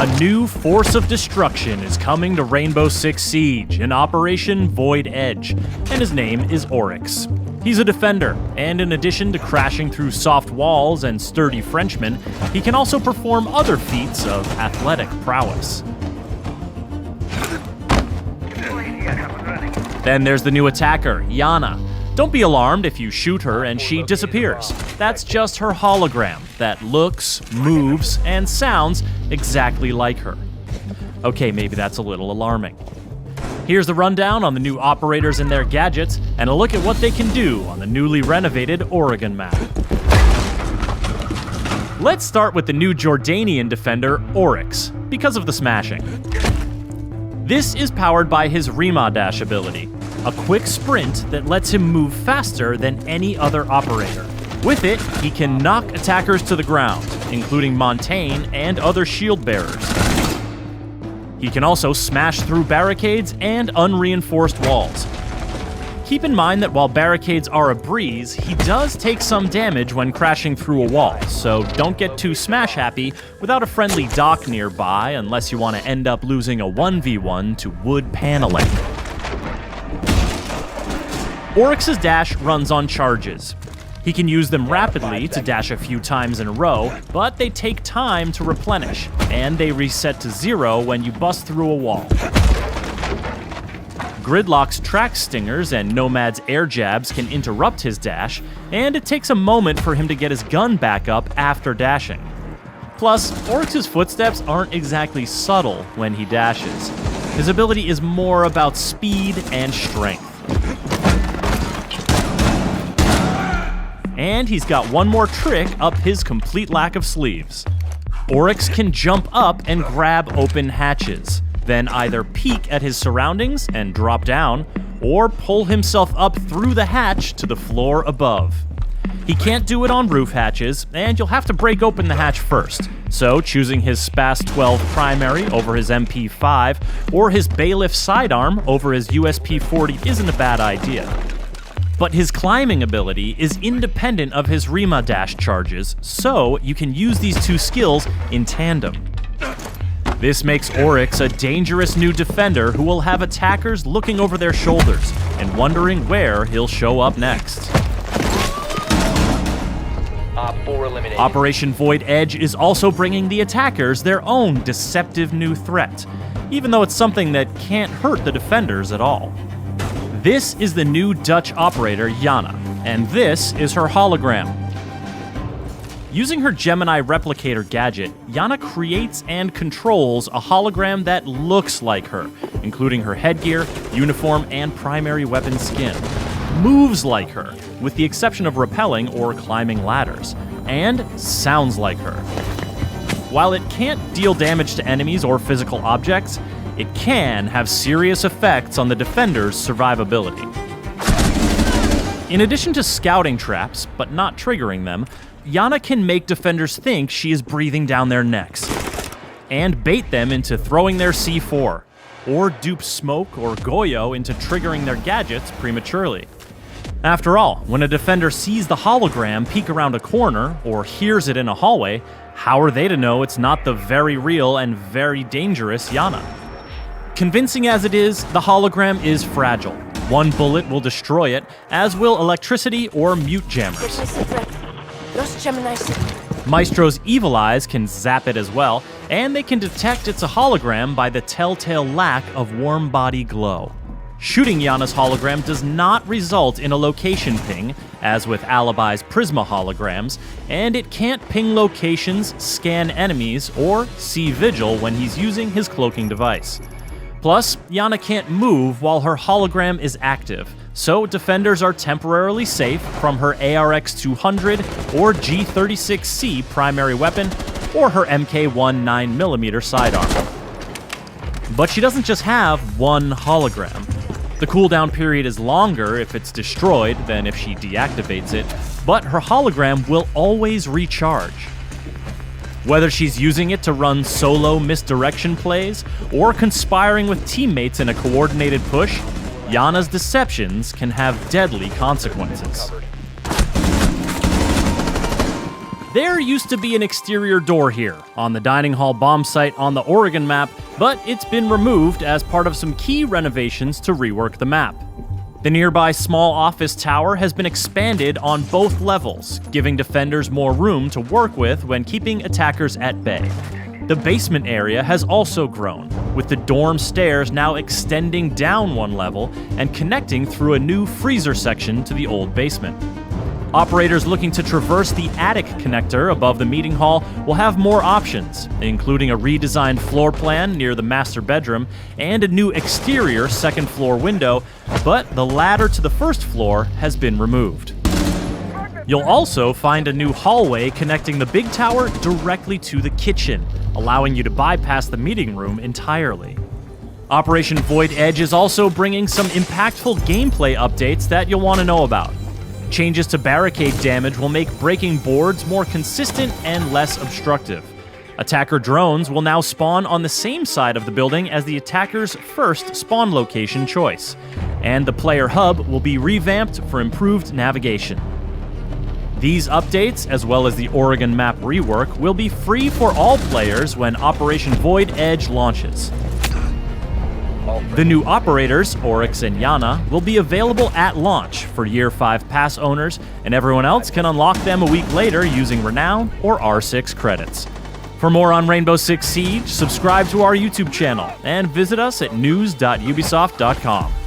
A new force of destruction is coming to Rainbow Six Siege in Operation Void Edge, and his name is Oryx. He's a defender, and in addition to crashing through soft walls and sturdy Frenchmen, he can also perform other feats of athletic prowess. Then there's the new attacker, Yana. Don't be alarmed if you shoot her and she disappears. That's just her hologram that looks, moves, and sounds exactly like her. Okay, maybe that's a little alarming. Here's the rundown on the new operators and their gadgets, and a look at what they can do on the newly renovated Oregon map. Let's start with the new Jordanian defender, Oryx, because of the smashing. This is powered by his Rima Dash ability, a quick sprint that lets him move faster than any other operator. With it, he can knock attackers to the ground, including Montaigne and other shield bearers. He can also smash through barricades and unreinforced walls. Keep in mind that while barricades are a breeze, he does take some damage when crashing through a wall, so don't get too smash-happy without a friendly dock nearby unless you want to end up losing a 1v1 to wood paneling. Oryx's dash runs on charges. He can use them rapidly to dash a few times in a row, but they take time to replenish, and they reset to 0 when you bust through a wall. Gridlock's track stingers and Nomad's air jabs can interrupt his dash, and it takes a moment for him to get his gun back up after dashing. Plus, Oryx's footsteps aren't exactly subtle when he dashes. His ability is more about speed and strength. And he's got one more trick up his complete lack of sleeves. Oryx can jump up and grab open hatches, then either peek at his surroundings and drop down, or pull himself up through the hatch to the floor above. He can't do it on roof hatches, and you'll have to break open the hatch first, so choosing his Spas 12 primary over his MP5, or his bailiff sidearm over his USP 40 isn't a bad idea. But his climbing ability is independent of his Rima dash charges, so you can use these two skills in tandem. This makes Oryx a dangerous new defender who will have attackers looking over their shoulders and wondering where he'll show up next. Operation Void Edge is also bringing the attackers their own deceptive new threat, even though it's something that can't hurt the defenders at all. This is the new Dutch operator, Yana, and this is her hologram. Using her Gemini replicator gadget, Yana creates and controls a hologram that looks like her, including her headgear, uniform, and primary weapon skin. Moves like her, with the exception of rappelling or climbing ladders, and sounds like her. While it can't deal damage to enemies or physical objects, it can have serious effects on the defender's survivability. In addition to scouting traps, but not triggering them, Yana can make defenders think she is breathing down their necks, and bait them into throwing their C4, or dupe Smoke or Goyo into triggering their gadgets prematurely. After all, when a defender sees the hologram peek around a corner, or hears it in a hallway, how are they to know it's not the very real and very dangerous Yana? Convincing as it is, the hologram is fragile. One bullet will destroy it, as will electricity or mute jammers. Maestro's evil eyes can zap it as well, and they can detect it's a hologram by the telltale lack of warm body glow. Shooting Yana's hologram does not result in a location ping, as with Alibi's Prisma holograms, and it can't ping locations, scan enemies, or see Vigil when he's using his cloaking device. Plus, Yana can't move while her hologram is active, so defenders are temporarily safe from her ARX-200 or G36C primary weapon, or her MK1 9mm sidearm. But she doesn't just have one hologram. The cooldown period is longer if it's destroyed than if she deactivates it, but her hologram will always recharge. Whether she's using it to run solo misdirection plays, or conspiring with teammates in a coordinated push, Yana's deceptions can have deadly consequences. There used to be an exterior door here, on the dining hall bomb site on the Oregon map, but it's been removed as part of some key renovations to rework the map. The nearby small office tower has been expanded on both levels, giving defenders more room to work with when keeping attackers at bay. The basement area has also grown, with the dorm stairs now extending down one level and connecting through a new freezer section to the old basement. Operators looking to traverse the attic connector above the meeting hall will have more options, including a redesigned floor plan near the master bedroom and a new exterior second floor window, but the ladder to the first floor has been removed. You'll also find a new hallway connecting the big tower directly to the kitchen, allowing you to bypass the meeting room entirely. Operation Void Edge is also bringing some impactful gameplay updates that you'll want to know about. Changes to barricade damage will make breaking boards more consistent and less obstructive. Attacker drones will now spawn on the same side of the building as the attacker's first spawn location choice, and the player hub will be revamped for improved navigation. These updates, as well as the Oregon map rework, will be free for all players when Operation Void Edge launches. The new operators, Oryx and Yana, will be available at launch for Year 5 pass owners, and everyone else can unlock them a week later using Renown or R6 credits. For more on Rainbow Six Siege, subscribe to our YouTube channel and visit us at news.ubisoft.com.